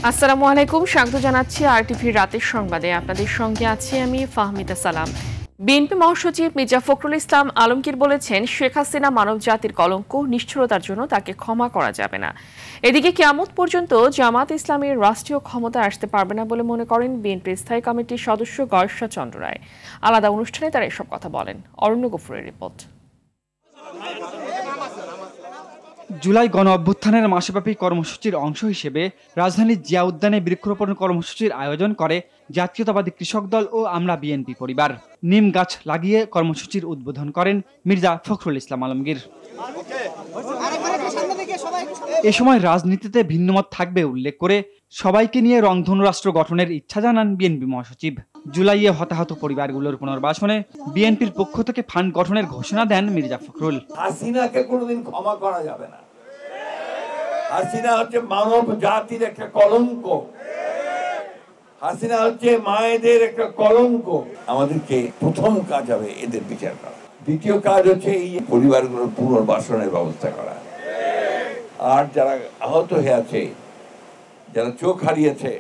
আসসালামু আলাইকুম, স্বাগত জানাচ্ছি আরটিভির রাতের সংবাদে। আপনাদের সঙ্গে আছি আমি ফাহমিদা সালাম। বিএনপি মহাসচিব মির্জা ফখরুল ইসলাম আলমগীর বলেছেন, শেখ হাসিনা মানব জাতির কলঙ্ক, নিষ্ঠুরতার জন্য তাকে ক্ষমা করা যাবে না। এদিকে কিয়ামত পর্যন্ত জামাত ইসলামের রাষ্ট্রীয় ক্ষমতায় আসতে পারবে না বলে মনে করেন বিএনপির স্থায়ী কমিটির সদস্য গয়েশ্বর চন্দ্র রায়। আলাদা অনুষ্ঠানে তারা এসব কথা বলেন। অরণ্য গফুরের রিপোর্ট। জুলাই গণ অভ্যুত্থানের মাসব্যাপী কর্মসূচির অংশ হিসেবে রাজধানীর জিয়া উদ্যানে বৃক্ষরোপণ কর্মসূচির আয়োজন করে জাতীয়তাবাদী কৃষক দল ও আমরা বিএনপি পরিবার। নিম গাছ লাগিয়ে কর্মসূচির উদ্বোধন করেন মির্জা ফখরুল ইসলাম আলমগীর। এ সময় রাজনীতিতে ভিন্নমত থাকবে উল্লেখ করে সবাইকে নিয়ে রংধনু রাষ্ট্র গঠনের ইচ্ছা জানান বিএনপি মহাসচিব। জুলাইয়ে হতাহত পরিবারগুলোর পুনর্বাসনে বিএনপির পক্ষ থেকে ফান্ড গঠনের ঘোষণা দেন মির্জা ফখরুল। হাসিনাকে কোনোদিন ক্ষমা করা যাবে না। হাসিনা হচ্ছে মানব জাতির একটা কলঙ্ক। হাসিনা হচ্ছে মায়েদের একটা কলঙ্ক। আমাদেরকে প্রথম কাজ হবে এদের বিচার করা। দ্বিতীয় কাজ হচ্ছে এই পরিবারগুলোর পুনর্বাসনের ব্যবস্থা করা। আর যারা আহত হয়ে আছে, যারা চোখ হারিয়েছে,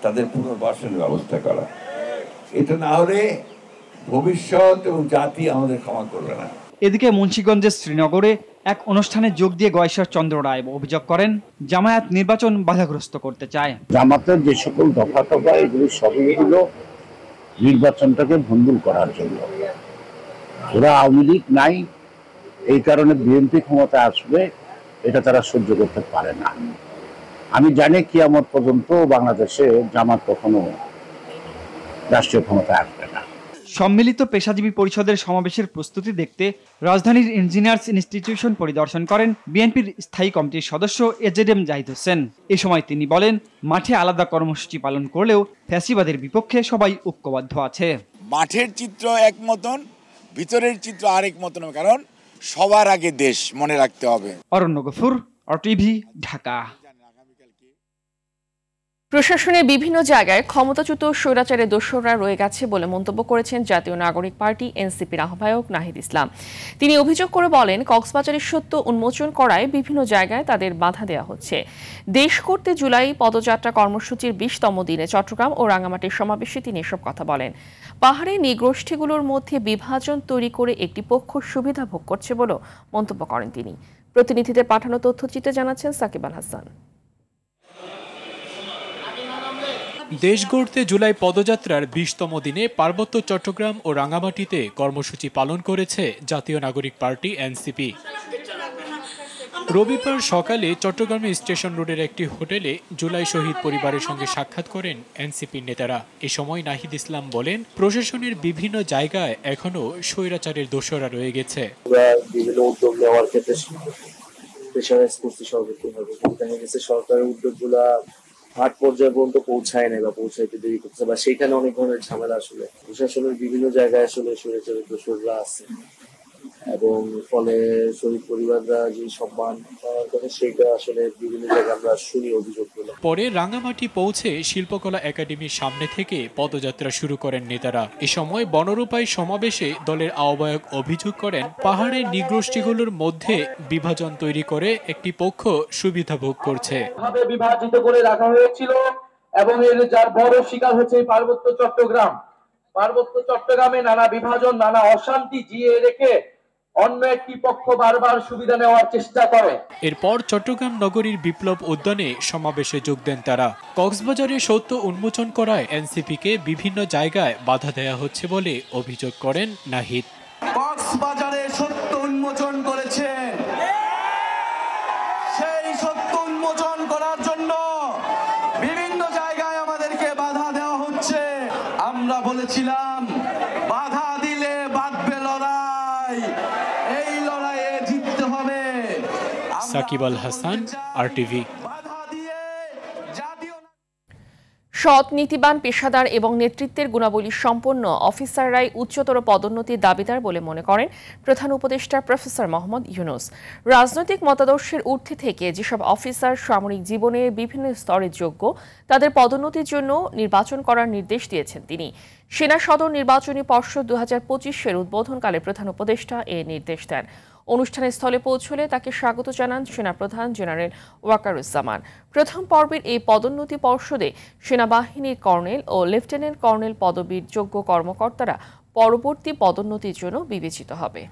তাদের পুনর্বাসনের ব্যবস্থা করা। এটা না হলে ভবিষ্যৎ এবং জাতি আমাদের ক্ষমা করবে না। এদিকে মুন্সিগঞ্জের শ্রীনগরে এক অনুষ্ঠানে যোগ দিয়ে গয়েশ্বর চন্দ্র রায় অভিযোগ করেন, জামায়াত নির্বাচন বাধাগ্রস্ত করতে চায়। জামাতের যে সকল দফা এগুলি সবই হলো নির্বাচনটাকে ভণ্ডুল করার জন্য। ওরা আওয়ামী লীগ নাই, এই কারণে বিএনপি ক্ষমতা আসবে, এটা তারা সহ্য করতে পারে না। আমি জানি কিয়ামত পর্যন্ত বাংলাদেশে জামাত কখনো রাষ্ট্রীয় ক্ষমতায় আসবে না। সম্মিলিত পেশাজীবী পরিষদের সমাবেশের প্রস্তুতি দেখতে রাজধানীর ইঞ্জিনিয়ার্স ইনস্টিটিউশন পরিদর্শন করেন বিএনপির স্থায়ী কমিটির সদস্য এজেডএম জাহিদ হোসেন। এ সময় তিনি বলেন, মাঠে আলাদা কর্মসূচি পালন করলেও ফ্যাসিবাদের বিপক্ষে সবাই ঐক্যবদ্ধ আছে। মাঠের চিত্র এক মতন, ভিতরের চিত্র আরেক মতন, কারণ সবার আগে দেশ মনে রাখতে হবে। অরণ্য গফুর, আরটিভি, ঢাকা। প্রশাসনের বিভিন্ন জায়গায় ক্ষমতাচ্যুত স্বৈরাচারের দোসররা রয়ে গেছে বলে মন্তব্য করেছেন জাতীয় নাগরিক পার্টি এনসিপির আহ্বায়ক নাহিদ ইসলাম। তিনি অভিযোগ করে বলেন, কক্সবাজারের সত্য উন্মোচন করায় বিভিন্ন জায়গায় তাদের বাধা দেওয়া হচ্ছে। দেশ করতে জুলাই পদযাত্রা কর্মসূচির 20তম দিনে চট্টগ্রাম ও রাঙামাটির সমাবেশে তিনি এসব কথা বলেন। পাহাড়ে নৃগোষ্ঠীগুলোর মধ্যে বিভাজন তৈরি করে একটি পক্ষ সুবিধা ভোগ করছে বলেও মন্তব্য করেন তিনি। প্রতিনিধিদের পাঠানো তথ্যচিত্রে জানাচ্ছেন সাকিব আল হাসান। দেশ গড়তে জুলাই পদযাত্রার 20তম দিনে পার্বত্য চট্টগ্রাম ও রাঙামাটিতে কর্মসূচি পালন করেছে জাতীয় নাগরিক পার্টি এনসিপি। রবিবার সকালে চট্টগ্রামে স্টেশন রোডের একটি হোটেলে জুলাই শহীদ পরিবারের সঙ্গে সাক্ষাৎ করেন এনসিপির নেতারা। এ সময় নাহিদ ইসলাম বলেন, প্রশাসনের বিভিন্ন জায়গায় এখনো স্বৈরাচারের দোসররা রয়ে গেছে। বিভিন্ন উদ্যোগ নেওয়ার ক্ষেত্রে সরকারের উদ্যোগগুলা মাঠ পর্যায়ে পর্যন্ত পৌঁছায় না বা পৌঁছাইতে দেরি করছে, বা সেখানে অনেক ধরনের ঝামেলা। আসলে প্রশাসনের বিভিন্ন জায়গায় আসলে স্বৈরাচারের দোসররা আছে, এবং ফলে শহীদ পরিবাররা যে সম্মান পাওয়ার কথা সেটা আসলে বিভিন্ন জায়গায় আমরা শুনি, অভিযোগ করলাম। পরে রাঙামাটি পৌঁছে শিল্পকলা একাডেমির সামনে থেকে পদযাত্রা শুরু করেন নেতারা। এ সময় বনরূপায় সমাবেশে দলের আহ্বায়ক অভিযোগ করেন, পাহাড়ের নৃগোষ্ঠীগুলোর মধ্যে বিভাজন তৈরি করে একটি পক্ষ সুবিধা ভোগ করছে। বিভাজিত করে রাখা হয়েছিল এবং এর যার বড় শিকার হচ্ছে পার্বত্য চট্টগ্রাম। পার্বত্য চট্টগ্রামে নানা বিভাজন, নানা অশান্তি জিয়ে রেখে অন্য একটি পক্ষ বারবার সুবিধা নেওয়ার চেষ্টা করে। এরপর চট্টগ্রাম নগরীর বিপ্লব উদ্যানে সমাবেশে যোগ দেন তারা। কক্সবাজারে সত্য উন্মোচন করায় এনসিপিকে বিভিন্ন জায়গায় বাধা দেয়া হচ্ছে বলে অভিযোগ করেন নাহিদ। কক্সবাজারে সত্য উন্মোচন করেছেন, সেই সত্য উন্মোচন করার জন্য বিভিন্ন জায়গায় আমাদেরকে বাধা দেওয়া হচ্ছে। আমরা বলেছিলাম, বাধা দিলে বাঁধবে লড়াই, এই লড়াইয়ে জিততে হবে। সাকিব আল হাসান, আরটিভি। সৎ, নীতিবান, পেশাদার এবং নেতৃত্বের গুণাবলী সম্পন্ন অফিসাররাই উচ্চতর পদোন্নতির দাবিদার বলে মনে করেন প্রধান উপদেষ্টা প্রফেসর মোহাম্মদ ইউনূস। রাজনৈতিক মতাদর্শের ঊর্ধ্বে থেকে যেসব অফিসার সামরিক জীবনের বিভিন্ন স্তরের যোগ্য, তাদের পদোন্নতির জন্য নির্বাচন করার নির্দেশ দিয়েছেন তিনি। সেনা সদর নির্বাচনী পর্ষদ 2025-এর উদ্বোধনকালে প্রধান উপদেষ্টা এ নির্দেশ দেন। অনুষ্ঠানের স্থলে পৌঁছলে তাকে স্বাগত জানান সেনাপ্রধান জেনারেল ওয়াকারুজ্জামান। প্রথম পর্বের এই পদোন্নতি পর্ষদে সেনাবাহিনীর কর্নেল ও লেফটেন্যান্ট কর্নেল পদবীর যোগ্য কর্মকর্তারা পরবর্তী পদোন্নতির জন্য বিবেচিত হবে।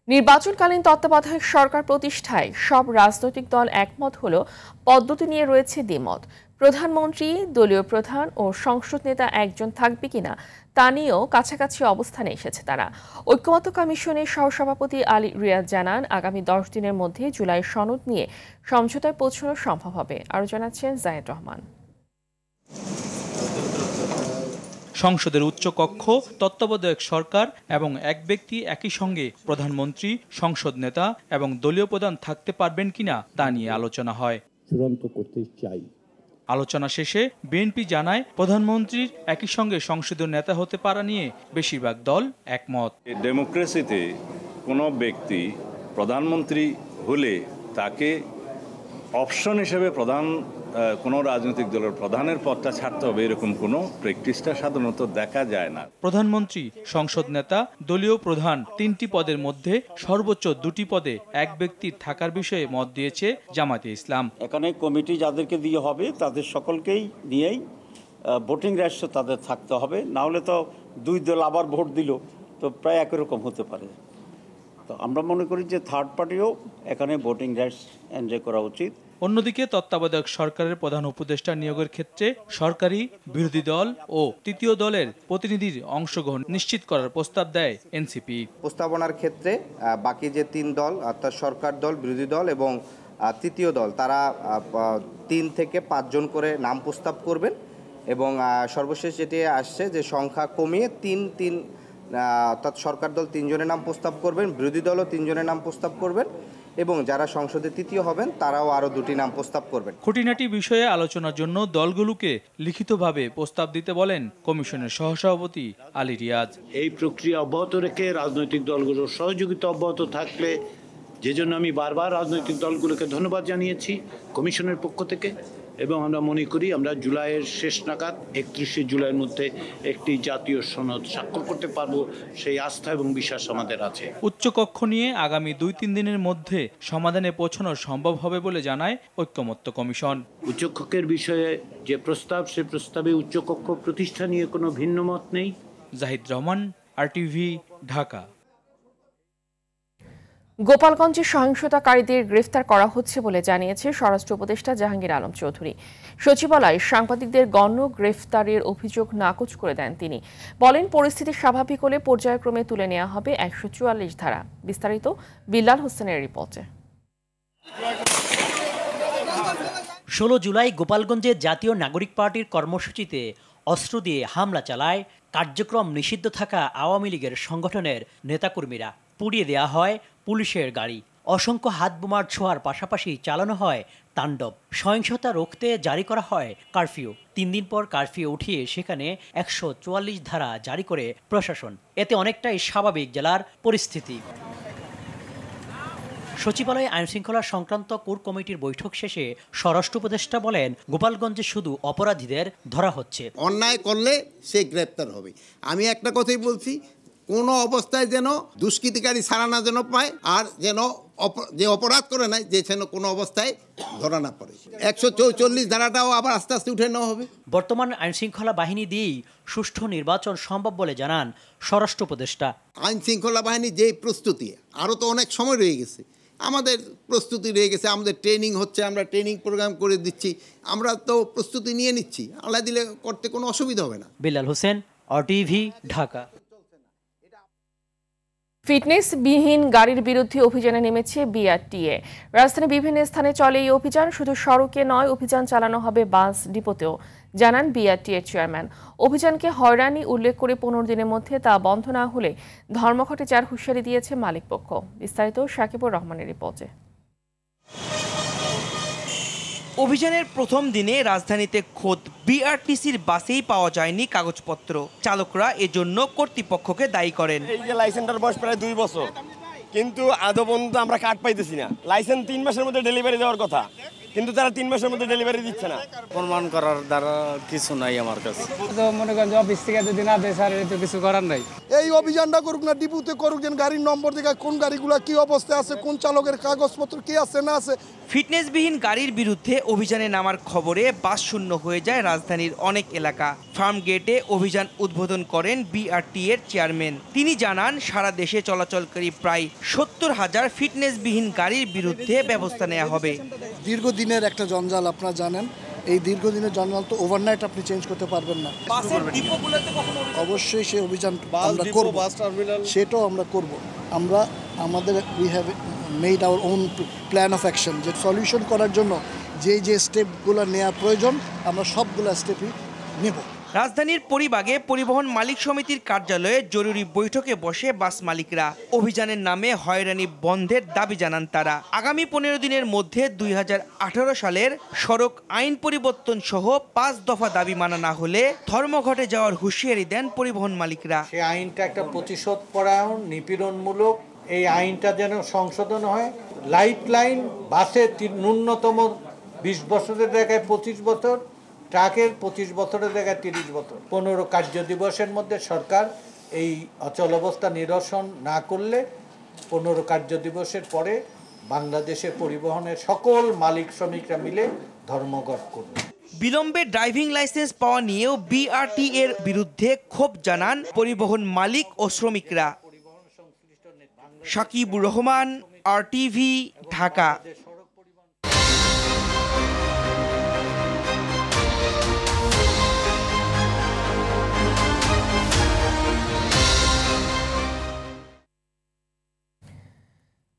নির্বাচনকালীন তত্ত্বাবধায়ক সরকার প্রতিষ্ঠায় সব রাজনৈতিক দল একমত হলেও পদ্ধতি নিয়ে রয়েছে দ্বিমত। প্রধানমন্ত্রী, দলীয় প্রধান ও সংসদ নেতা একজন থাকবে কিনা তা নিয়েও কাছাকাছি অবস্থানে এসেছে তারা। ঐক্যমত্য কমিশনের সহসভাপতি আলী রিয়াদ জানান, আগামী 10 দিনের মধ্যে জুলাই সনদ নিয়ে সমঝোতায় পৌঁছানো সম্ভব হবে। আরও জানাচ্ছেন জায়েদ রহমান। সংসদের উচ্চকক্ষ, তত্ত্বাবধায়ক সরকার এবং এক ব্যক্তি একই সঙ্গে প্রধানমন্ত্রী, সংসদ নেতা এবং দলীয় প্রধান থাকতে পারবেন কিনা তা নিয়ে আলোচনা হয়। চূড়ান্ত করতে চাই। আলোচনা শেষে বিএনপি জানায়, প্রধানমন্ত্রীর একই সঙ্গে সংসদীয় নেতা হতে পারা নিয়ে বেশিরভাগ দল একমত। ডেমোক্রেসিতে কোনো ব্যক্তি প্রধানমন্ত্রী হলে তাকে অপশন হিসেবে কোনো রাজনৈতিক দলের প্রধানের পদটা ছাড়তে হবে, এরকম কোনো প্র্যাকটিসটা সাধারণত দেখা যায় না। প্রধানমন্ত্রী, সংসদ নেতা, দলীয় প্রধান 3টি পদের মধ্যে সর্বোচ্চ 2টি পদে এক ব্যক্তির থাকার বিষয়ে মত দিয়েছে জামায়াতে ইসলাম। এখানে কমিটি যাদেরকে দিয়ে হবে তাদের সকলকেই নিয়েই ভোটিং রাইটস তাদের থাকতে হবে, না হলে তো দুই দল আবার ভোট দিল তো প্রায় একই রকম হতে পারে। তো আমরা মনে করি যে থার্ড পার্টিও এখানে ভোটিং রাইটস এনজয় করা উচিত। অন্যদিকে তত্ত্বাবধায়ক সরকারের প্রধান উপদেষ্টা নিয়োগের ক্ষেত্রে সরকারি, বিরোধী দল ও তৃতীয় দলের প্রতিনিধির অংশগ্রহণ নিশ্চিত করার প্রস্তাব দেয় এনসিপি। প্রস্তাবনার ক্ষেত্রে বাকি যে 3 দল অর্থাৎ সরকার দল, বিরোধী দল এবং তৃতীয় দল তারা 3 থেকে 5 জন করে নাম প্রস্তাব করবেন এবং সর্বশেষ যেটি আসছে যে সংখ্যা কমিয়ে 3 অর্থাৎ সরকার দল 3 জনের নাম প্রস্তাব করবেন, বিরোধী দলও 3 জনের নাম প্রস্তাব করবেন এবং যারা সংসদে তৃতীয় হবেন তারাও আরও 2টি নাম প্রস্তাব করবেন। খুঁটিনাটি বিষয়ে আলোচনার জন্য দলগুলোকে লিখিতভাবে প্রস্তাব দিতে বলেন কমিশনের সহসভাপতি আলী রিয়াজ। এই প্রক্রিয়া অব্যাহত রেখে রাজনৈতিক দলগুলোর সহযোগিতা অব্যাহত থাকলে, যে জন্য আমি বারবার রাজনৈতিক দলগুলোকে ধন্যবাদ জানিয়েছি কমিশনের পক্ষ থেকে, এবং আমরা মনে করি আমরা জুলাইয়ের শেষ নাগাদ 31শে জুলাইয়ের মধ্যে একটি জাতীয় সনদ স্বাক্ষর করতে পারবো, সেই আস্থা এবং বিশ্বাস আমাদের আছে। উচ্চকক্ষ নিয়ে আগামী 2-3 দিনের মধ্যে সমাধানে পৌঁছানো সম্ভব হবে বলে জানায় ঐক্যমত্য কমিশন। উচ্চকক্ষের বিষয়ে যে প্রস্তাব, সে প্রস্তাবে উচ্চকক্ষ প্রতিষ্ঠা নিয়ে কোনো ভিন্ন মত নেই। জাহিদ রহমান, আরটিভি, ঢাকা। গোপালগঞ্জে সহিংসতাকারীদের গ্রেফতার করা হচ্ছে বলে জানিয়েছে স্বরাষ্ট্র উপদেষ্টা জাহাঙ্গীর আলম চৌধুরী। সচিবালয়ে সাংবাদিকদের গণ গ্রেফতারের অভিযোগ নাকচ করে দেন তিনি। বলেন, পরিস্থিতি স্বাভাবিক হলে পর্যায়ক্রমে তুলে নেওয়া হবে 144 ধারা। বিস্তারিত বিল্লাল হোসেনের রিপোর্টে। 16 জুলাই গোপালগঞ্জে জাতীয় নাগরিক পার্টির কর্মসূচিতে অস্ত্র দিয়ে হামলা চালায় কার্যক্রম নিষিদ্ধ থাকা আওয়ামী লীগের সংগঠনের নেতাকর্মীরা। পুড়িয়ে দেয়া হয় পুলিশের গাড়ি, অসংখ্য হাত বোমার ছোঁয়ার পাশাপাশি চালানো হয় তাণ্ডব। সহিংসতা রুখতে জারি করা হয় কারফিউ। 3 দিন পর কারফিউ উঠিয়ে সেখানে 144 ধারা জারি করে প্রশাসন। এতে অনেকটাই স্বাভাবিক জেলার পরিস্থিতি। সচিবালয়ে আইনশৃঙ্খলা সংক্রান্ত কোর কমিটির বৈঠক শেষে স্বরাষ্ট্র উপদেষ্টা বলেন, গোপালগঞ্জে শুধু অপরাধীদের ধরা হচ্ছে। অন্যায় করলে সে গ্রেপ্তার হবে। আমি একটা কথাই বলছি, কোনো অবস্থায় যেন দুষ্কৃতিকারী ছাড়া না যেন পায়, আর যেন যে অপরাধ করে নাই যে যেন কোনো অবস্থায় ধরা না পড়ে। 144 ধারাটাও আবার আস্তে আস্তে উঠে নেওয়া হবে। বর্তমান আইনশৃঙ্খলা বাহিনী দিয়েই সুষ্ঠু নির্বাচন সম্ভব বলে জানান স্বরাষ্ট্র উপদেষ্টা। আইনশৃঙ্খলা বাহিনী যে প্রস্তুতি, আরও তো অনেক সময় রয়ে গেছে, আমাদের প্রস্তুতি রয়ে গেছে, আমাদের ট্রেনিং হচ্ছে, আমরা ট্রেনিং প্রোগ্রাম করে দিচ্ছি, আমরা তো প্রস্তুতি নিয়ে নিচ্ছি, আল্লাহ দিলে করতে কোনো অসুবিধা হবে না। বিল্লাল হোসেন, আরটিভি, ঢাকা। ফিটনেসবিহীন গাড়ির বিরুদ্ধে অভিযানে নেমেছে বিআরটিএ। রাজধানীর বিভিন্ন স্থানে চলে এই অভিযান। শুধু সড়কে নয়, অভিযান চালানো হবে বাস ডিপোতেও, জানান বিআরটিএর চেয়ারম্যান। অভিযানকে হয়রানি উল্লেখ করে 15 দিনের মধ্যে তা বন্ধ না হলে ধর্মঘটে যাওয়ার হুঁশিয়ারি দিয়েছে মালিকপক্ষ। বিস্তারিত শাকিবুর রহমানের রিপোর্টে। অভিযানের প্রথম দিনে রাজধানীতে খোদ বিআরটিসির বাসেই পাওয়া যায়নি কাগজপত্র। চালকরা এজন্য কর্তৃপক্ষকে দায়ী করেন। এই যে লাইসেন্সটার বয়স প্রায় 2 বছর, কিন্তু আদৌ পর্যন্ত আমরা কার্ড পাইতেছি না। লাইসেন্স 3 মাসের মধ্যে ডেলিভারি দেওয়ার কথা, কিন্তু তারা 3 মাসের মধ্যে ডেলিভারি দিচ্ছে না। প্রমাণ করার দ্বারা কিছু নাই আমার কাছে। তো মনে করেন যে অফিস থেকে যদি না দেয় স্যার, তো কিছু করার নাই। এই অভিযানটা করুক না, ডিপুতে করুক, যেন গাড়ির নম্বর দেখে কোন গাড়িগুলা কি অবস্থায় আছে, কোন চালকের কাগজপত্র কি আছে না আছে। ফিটনেসবিহীন গাড়ির বিরুদ্ধে অভিযানে নামার খবরে বাস শূন্য হয়ে যায় রাজধানীর অনেক এলাকা। ফার্ম গেটে অভিযান উদ্বোধন করেন বিআরটি এর চেয়ারম্যান। তিনি জানান, সারা দেশে চলাচলকারী প্রায় 70,000 ফিটনেসবিহীন গাড়ির বিরুদ্ধে ব্যবস্থা নেওয়া হবে। দীর্ঘদিনের একটা জঞ্জাল, আপনারা জানেন, এই দীর্ঘদিনের জঞ্জাল তো ওভারনাইট আপনি চেঞ্জ করতে পারবেন না। অবশ্যই সেই অভিযান আমরা করব, সেটাও আমরা করব। আমরা আমাদের we have made our own plan of action, যে সলিউশন করার জন্য যে স্টেপগুলো নেওয়া প্রয়োজন আমরা সবগুলো স্টেপই নেব। রাজধানীর পরিবাগে পরিবহন মালিক সমিতির কার্যালয়ে জরুরি বৈঠকে বসে বাস মালিকরা। অভিযানের নামে হয়রানি বন্ধের দাবি জানান তারা। আগামী 15 দিনের মধ্যে 2018 সালের সড়ক আইন পরিবর্তন সহ 5 দফা দাবি মানা না হলে ধর্মঘটে যাওয়ার হুঁশিয়ারি দেন পরিবহন মালিকরা। সেই আইনটা একটা প্রতিশোধ পরায়ণ, নিপীড়নমূলক, এই আইনটা যেন সংশোধন হয়। লাইফ লাইন বাসে ন্যূনতম 20 বছরের জায়গায় 25 বছর, ট্রাকের 25 বছরের জায়গায় 30 বছর। 15 কার্য দিবসের মধ্যে সরকার এই অচল অবস্থা নিরসন না করলে 15 কার্য দিবসের পরে বাংলাদেশের পরিবহনের সকল মালিক শ্রমিকরা মিলে ধর্মঘট করবে। বিলম্বে ড্রাইভিং লাইসেন্স পাওয়া নিয়েও বিআরটি এর বিরুদ্ধে ক্ষোভ জানান পরিবহন মালিক ও শ্রমিকরা। শাকিবুর রহমান, RTV, ঢাকা।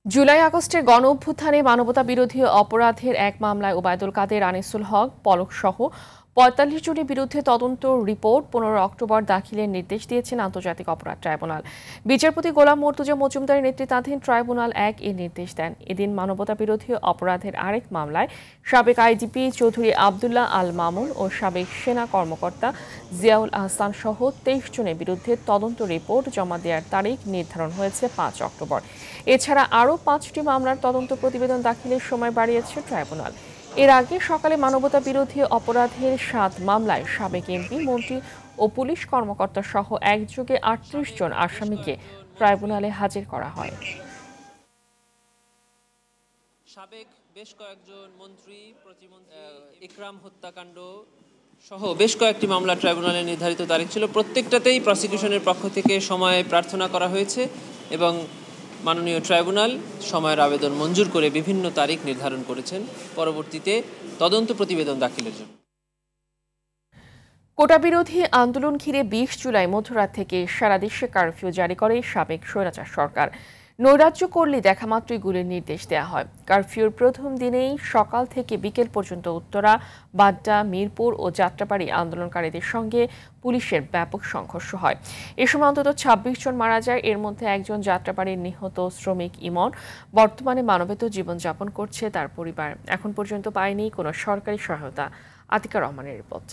জুলাই আগস্টের গণ অভ্যুত্থানে মানবতা বিরোধী অপরাধের এক মামলায় ওবায়দুল কাদের, আনিসুল হক, পলক সহ 45 জনের বিরুদ্ধে তদন্ত রিপোর্ট 15 অক্টোবর দাখিলের নির্দেশ দিয়েছেন আন্তর্জাতিক অপরাধ ট্রাইব্যুনাল। বিচারপতি গোলাম মর্তুজা মজুমদারের নেতৃত্বাধীন ট্রাইব্যুনাল 1 এর নির্দেশ দেন। এদিন মানবতা বিরোধী অপরাধের আরেক মামলায় সাবেক আইজিপি চৌধুরী আবদুল্লাহ আল মামুন ও সাবেক সেনা কর্মকর্তা জিয়াউল আহসান সহ 23 জনের বিরুদ্ধে তদন্ত রিপোর্ট জমা দেওয়ার তারিখ নির্ধারণ হয়েছে 5 অক্টোবর। এছাড়া আরও 5টি মামলার তদন্ত প্রতিবেদন দাখিলের সময় বাড়িয়েছে ট্রাইব্যুনাল। এর আগে সকালে মানবতা বিরোধী অপরাধের 7 মামলায় সাবেক এমপি, মন্ত্রী ও পুলিশ কর্মকর্তা সহ একযোগে 38 জন আসামিকে ট্রাইব্যুনালে হাজির করা হয়। সাবেক বেশ কয়েকজন মন্ত্রী, প্রতিমন্ত্রী, ইকরাম হত্যাকাণ্ড সহ বেশ কয়েকটি মামলা ট্রাইব্যুনালে নির্ধারিত তারিখ ছিল। প্রত্যেকটাতেই প্রসিকিউশনের পক্ষ থেকে সময় প্রার্থনা করা হয়েছে এবং মাননীয় ট্রাইব্যুনাল সময়ের আবেদন মঞ্জুর করে বিভিন্ন তারিখ নির্ধারণ করেছেন পরবর্তীতে তদন্ত প্রতিবেদন দাখিলের জন্য। কোটা বিরোধী আন্দোলন ঘিরে 20 জুলাই মধ্যরাত থেকে সারা দেশে কারফিউ জারি করে সাবেক স্বৈরাচার সরকার। নৈরাজ্য করলে দেখামাত্রই গুলির নির্দেশ দেওয়া হয়। কারফিউর প্রথম দিনেই সকাল থেকে বিকেল পর্যন্ত উত্তরা, বাড্ডা, মিরপুর ও যাত্রাবাড়ি আন্দোলনকারীদের সঙ্গে পুলিশের ব্যাপক সংঘর্ষ হয়। এ সময় অন্তত 26 জন মারা যায়। এর মধ্যে একজন যাত্রাবাড়ির নিহত শ্রমিক ইমন। বর্তমানে মানবেতর জীবনযাপন করছে তার পরিবার। এখন পর্যন্ত পায়নি কোনো সরকারি সহায়তা। আতিকা রহমানের রিপোর্ট।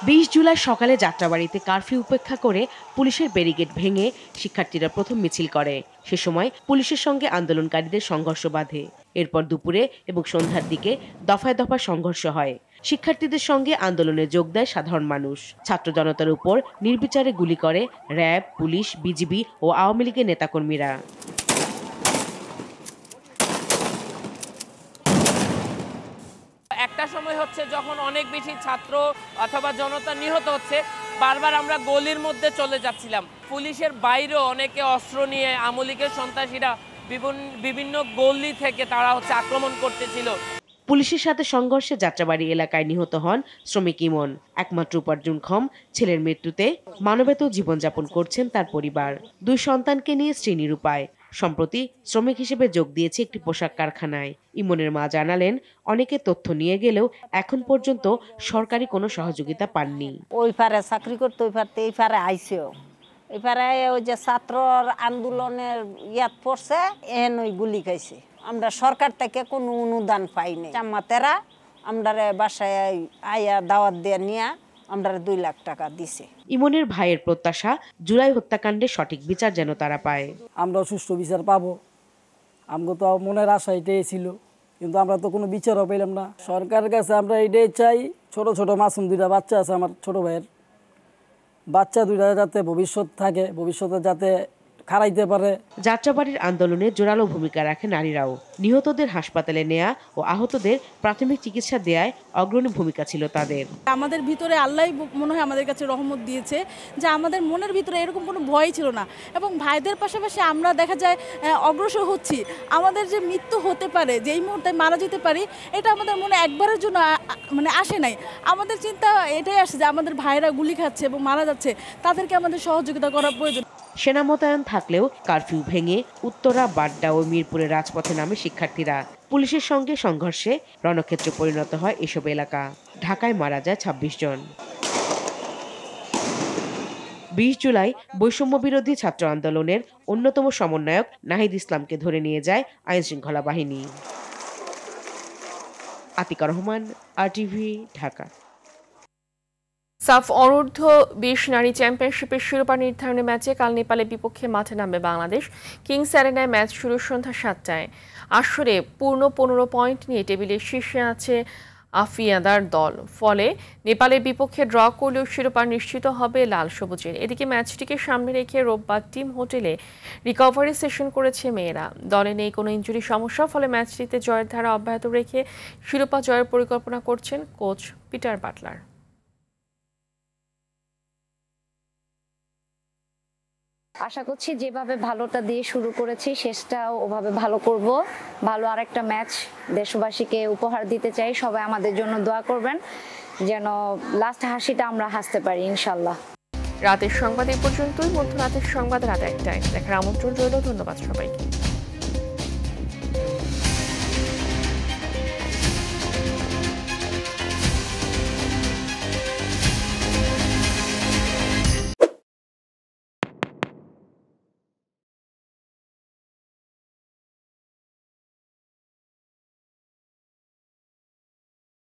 20 জুলাই সকালে যাত্রাবাড়িতে কারফিউ উপেক্ষা করে পুলিশের ব্যারিকেড ভেঙে শিক্ষার্থীরা প্রথম মিছিল করে। সে সময় পুলিশের সঙ্গে আন্দোলনকারীদের সংঘর্ষ বাধে। এরপর দুপুরে এবং সন্ধ্যার দিকে দফায় দফায় সংঘর্ষ হয়। শিক্ষার্থীদের সঙ্গে আন্দোলনে যোগ দেয় সাধারণ মানুষ। ছাত্র জনতার উপর নির্বিচারে গুলি করে র্যাব, পুলিশ, বিজিবি ও আওয়ামী লীগের নেতাকর্মীরা। একটা সময় হচ্ছে যখন অনেক বেশি ছাত্র অথবা জনতা নিহত হচ্ছে, বারবার আমরা গলির মধ্যে চলে যাচ্ছিলাম। পুলিশের বাইরেও অনেকে অস্ত্র নিয়ে আওয়ামী লীগের সন্ত্রাসীরা বিভিন্ন গলি থেকে তারা আক্রমণ করতেছিল। পুলিশের সাথে সংঘর্ষে যাত্রাবাড়ি এলাকায় নিহত হন শ্রমিক ইমন। একমাত্র উপার্জনক্ষম ছেলের মৃত্যুতে মানবেতর জীবনযাপন করছেন তার পরিবার। 2 সন্তানকে নিয়ে শ্রীনিরূপায় সম্প্রতি শ্রমিক হিসেবে যোগ দিয়েছে একটি পোশাক কারখানায়। ইমনের মা জানালেন, অনেকে তথ্য নিয়ে গেলেও এখন পর্যন্ত সরকারি কোনো সহযোগিতা পাননি। ওই পারে চাকরি করতে, ওই পারে এই পারে আইসেও, এই পারে ওই যে ছাত্রর আন্দোলনের ইয়াত পড়ছে এন ওই গুলি খাইছে। আমরা সরকার থেকে কোনো অনুদান পাইনি। জামাতেরা আমরা বাসায় আয়া দাওয়াত দিয়ে নিয়ে আমরা 2 লাখ টাকা দিছে। ইমনের ভাইয়ের প্রত্যাশা, জুলাই হত্যাকাণ্ডের সঠিক বিচার যেন তারা পায়। আমরা সুষ্ঠু বিচার পাবো, আমগো তো মনের আশা এটাই ছিল, কিন্তু আমরা তো কোনো বিচারও পেলাম না। সরকারের কাছে আমরা এটাই চাই, ছোট ছোট মাসুম 2টা বাচ্চা আছে আমার ছোট ভাইয়ের, বাচ্চা 2টা যাতে ভবিষ্যৎ থাকে, ভবিষ্যতে যাতে খাড়াইতে পারে। যাত্রাবাড়ির আন্দোলনে জোরালো ভূমিকা রাখে নারীরাও। নিহতদের হাসপাতালে নেয়া ও আহতদের প্রাথমিক চিকিৎসা দেয়ায় অগ্রণী ভূমিকা ছিল তাদের। আমাদের ভিতরে আল্লাহ মনে হয় আমাদের কাছে রহমত দিয়েছে যে আমাদের মনের ভিতরে এরকম কোনো ভয় ছিল না, এবং ভাইদের পাশাপাশি আমরা দেখা যায় অগ্রসর হচ্ছি। আমাদের যে মৃত্যু হতে পারে, যে এই মুহূর্তে মারা যেতে পারি, এটা আমাদের মনে একবারের জন্য মানে আসে নাই। আমাদের চিন্তা এটাই আসে যে আমাদের ভাইরা গুলি খাচ্ছে এবং মারা যাচ্ছে, তাদেরকে আমাদের সহযোগিতা করা প্রয়োজন। সেনা মোতায়েন থাকলেও কারফিউ ভেঙে উত্তরা, বাড্ডা ও মিরপুরে রাজপথে নামে শিক্ষার্থীরা। পুলিশের সঙ্গে সংঘর্ষে রণক্ষেত্রে পরিণত হয় এসব এলাকা। ঢাকায় মারা যায় 26 জন। 20 জুলাই বৈষম্য বিরোধী ছাত্র আন্দোলনের অন্যতম সমন্বয়ক নাহিদ ইসলামকে ধরে নিয়ে যায় আইনশৃঙ্খলা বাহিনী। আতিকা রহমান, RTV, ঢাকা। সাফ অনূর্ধ্ব 20 নারী চ্যাম্পিয়নশিপের শিরোপা নির্ধারণী ম্যাচে কাল নেপালের বিপক্ষে মাঠে নামবে বাংলাদেশ। কিংস অ্যারেনায় ম্যাচ শুরু সন্ধ্যা 7টায়। আসরে পূর্ণ 15 পয়েন্ট নিয়ে টেবিলের শীর্ষে আছে আফিয়াদার দল। ফলে নেপালের বিপক্ষে ড্র করলেও শিরোপা নিশ্চিত হবে লাল সবুজের। এদিকে ম্যাচটিকে সামনে রেখে রোববার টিম হোটেলে রিকভারি সেশন করেছে মেয়েরা। দলে নেই কোনো ইনজুরি সমস্যা, ফলে ম্যাচটিতে জয়ের ধারা অব্যাহত রেখে শিরোপা জয়ের পরিকল্পনা করছেন কোচ পিটার বাটলার। আশা করছি যেভাবে ভালোটা দিয়ে শুরু করেছি শেষটাও ওভাবে ভালো করব। ভালো আরেকটা ম্যাচ দেশবাসীকে উপহার দিতে চাই। সবাই আমাদের জন্য দোয়া করবেন যেন লাস্ট হাসিটা আমরা হাসতে পারি ইনশাল্লাহ। রাতের সংবাদ এই পর্যন্তই। মধ্যরাতের সংবাদ রাত 1টায় দেখার আমন্ত্রণ রইল। ধন্যবাদ সবাইকে।